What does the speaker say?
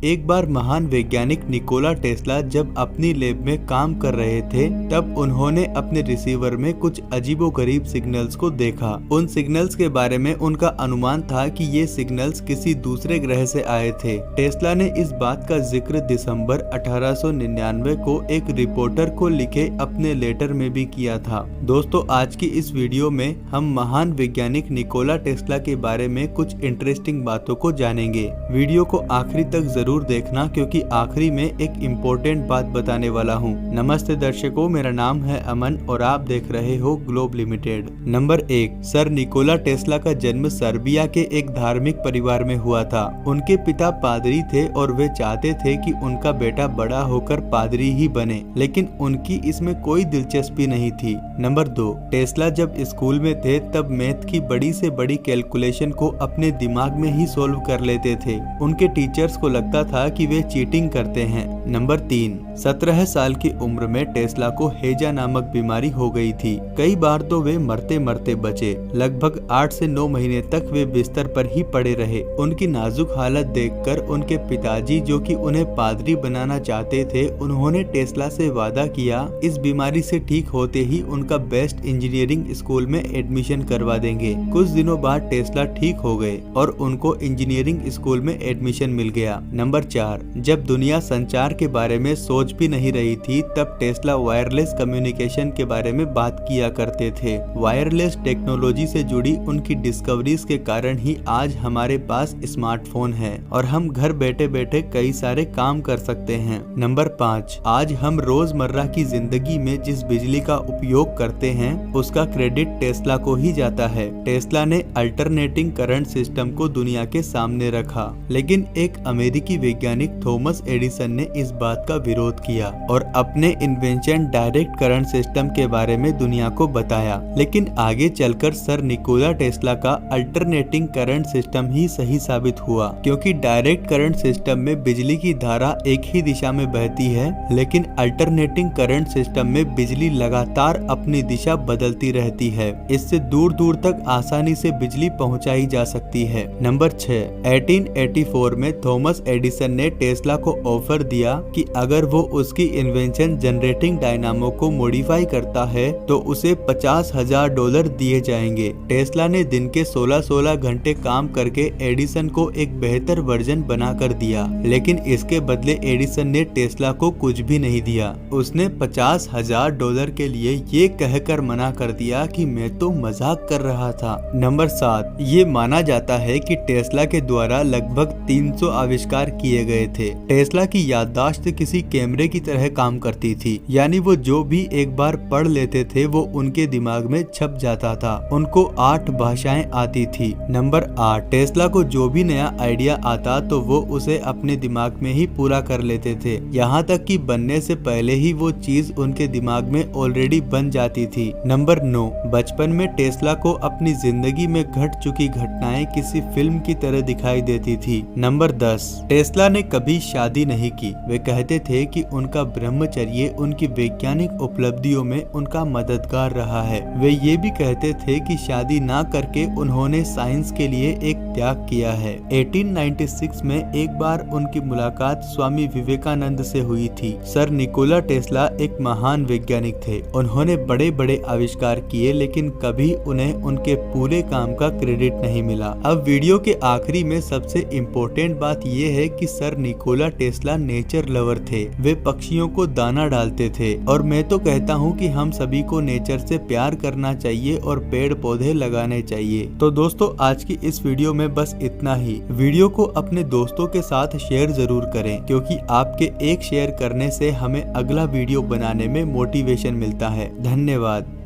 एक बार महान वैज्ञानिक निकोला टेस्ला जब अपनी लैब में काम कर रहे थे, तब उन्होंने अपने रिसीवर में कुछ अजीबोगरीब सिग्नल्स को देखा। उन सिग्नल्स के बारे में उनका अनुमान था कि ये सिग्नल्स किसी दूसरे ग्रह से आए थे। टेस्ला ने इस बात का जिक्र दिसंबर 1899 को एक रिपोर्टर को लिखे अपने लेटर में भी किया था। दोस्तों, आज की इस वीडियो में हम महान वैज्ञानिक निकोला टेस्ला के बारे में कुछ इंटरेस्टिंग बातों को जानेंगे। वीडियो को आखिरी तक जरूर देखना, क्योंकि आखिरी में एक इम्पोर्टेंट बात बताने वाला हूँ। नमस्ते दर्शकों, मेरा नाम है अमन और आप देख रहे हो globe limited. Number 1, sir Nikola Tesla का जन्म सर्बिया के एक धार्मिक परिवार में हुआ था। उनके पिता पादरी थे और वे चाहते थे कि उनका बेटा बड़ा होकर पादरी ही बने, लेकिन उनकी इसमें कोई दिलचस्पी नहीं थी। नंबर 2, टेस्ला जब स्कूल में थे तब मैथ की बड़ी से बड़ी कैलकुलेशन को अपने दिमाग में ही सोल्व कर लेते थे। उनके टीचर्स को लगता था कि वे चीटिंग करते हैं। नंबर 3, 17 साल की उम्र में टेस्ला को हेजा नामक बीमारी हो गई थी। कई बार तो वे मरते मरते बचे। लगभग 8 से 9 महीने तक वे बिस्तर पर ही पड़े रहे। उनकी नाजुक हालत देखकर उनके पिताजी, जो कि उन्हें पादरी बनाना चाहते थे, उन्होंने टेस्ला से वादा किया इस बीमारी से ठीक होते ही उनका बेस्ट इंजीनियरिंग स्कूल में एडमिशन करवा देंगे। कुछ दिनों बाद टेस्ला ठीक हो गए और उनको इंजीनियरिंग स्कूल में एडमिशन मिल गया। नंबर 4, जब दुनिया संचार के बारे में सोच भी नहीं रही थी, तब टेस्ला वायरलेस कम्युनिकेशन के बारे में बात किया करते थे। वायरलेस टेक्नोलॉजी से जुड़ी उनकी डिस्कवरीज के कारण ही आज हमारे पास स्मार्टफोन है और हम घर बैठे बैठे कई सारे काम कर सकते हैं। नंबर 5, आज हम रोजमर्रा की जिंदगी में जिस बिजली का उपयोग करते हैं उसका क्रेडिट टेस्ला को ही जाता है। टेस्ला ने अल्टरनेटिंग करंट सिस्टम को दुनिया के सामने रखा, लेकिन एक अमेरिकी वैज्ञानिक थॉमस एडिसन ने इस बात का विरोध किया और अपने इन्वेंशन डायरेक्ट करंट सिस्टम के बारे में दुनिया को बताया। लेकिन आगे चलकर सर निकोला टेस्ला का अल्टरनेटिंग करंट सिस्टम ही सही साबित हुआ, क्योंकि डायरेक्ट करंट सिस्टम में बिजली की धारा एक ही दिशा में बहती है, लेकिन अल्टरनेटिंग करंट सिस्टम में बिजली लगातार अपनी दिशा बदलती रहती है। इससे दूर दूर तक आसानी से बिजली पहुंचाई जा सकती है। नंबर 6, 1884 में थॉमस एडिसन ने टेस्ला को ऑफर दिया कि अगर वो उसकी इन्वेंशन जनरेटिंग डायनामो को मॉडिफाई करता है तो उसे $50,000 दिए जाएंगे। टेस्ला ने दिन के 16-16 घंटे काम करके एडिसन को एक बेहतर वर्जन बना कर दिया, लेकिन इसके बदले एडिसन ने टेस्ला को कुछ भी नहीं दिया। उसने $50,000 के लिए ये कहकर मना कर दिया कि मैं तो मजाक कर रहा था। नंबर 7, ये माना जाता है कि टेस्ला के द्वारा लगभग 300 आविष्कार किए गए थे। टेस्ला की याददाश्त किसी कैमरे की तरह काम करती थी, यानी वो जो भी एक बार पढ़ लेते थे वो उनके दिमाग में छप जाता था। उनको 8 भाषाएं आती थी। नंबर 8, टेस्ला को जो भी नया आइडिया आता तो वो उसे अपने दिमाग में ही पूरा कर लेते थे, यहाँ तक कि बनने से पहले ही वो चीज उनके दिमाग में ऑलरेडी बन जाती थी। नंबर 9, बचपन में टेस्ला को अपनी जिंदगी में घट चुकी घटनाएं किसी फिल्म की तरह दिखाई देती थी। नंबर 10, टेस्ला ने कभी शादी नहीं की। वे कहते थे कि उनका ब्रह्मचर्य उनकी वैज्ञानिक उपलब्धियों में उनका मददगार रहा है। वे ये भी कहते थे कि शादी ना करके उन्होंने साइंस के लिए एक त्याग किया है। 1896 में एक बार उनकी मुलाकात स्वामी विवेकानंद से हुई थी। सर निकोला टेस्ला एक महान वैज्ञानिक थे। उन्होंने बड़े बड़े आविष्कार किए, लेकिन कभी उन्हें उनके पूरे काम का क्रेडिट नहीं मिला। अब वीडियो के आखिरी में सबसे इम्पोर्टेंट बात ये है कि sir Nikola Tesla nature lover थे। वे पक्षियों को दाना डालते थे और मैं तो कहता हूँ कि हम सभी को नेचर से प्यार करना चाहिए और पेड़ पौधे लगाने चाहिए। तो दोस्तों, आज की इस वीडियो में बस इतना ही। वीडियो को अपने दोस्तों के साथ शेयर जरूर करें, क्योंकि आपके एक शेयर करने से हमें अगला वीडियो बनाने में मोटिवेशन मिलता है। धन्यवाद।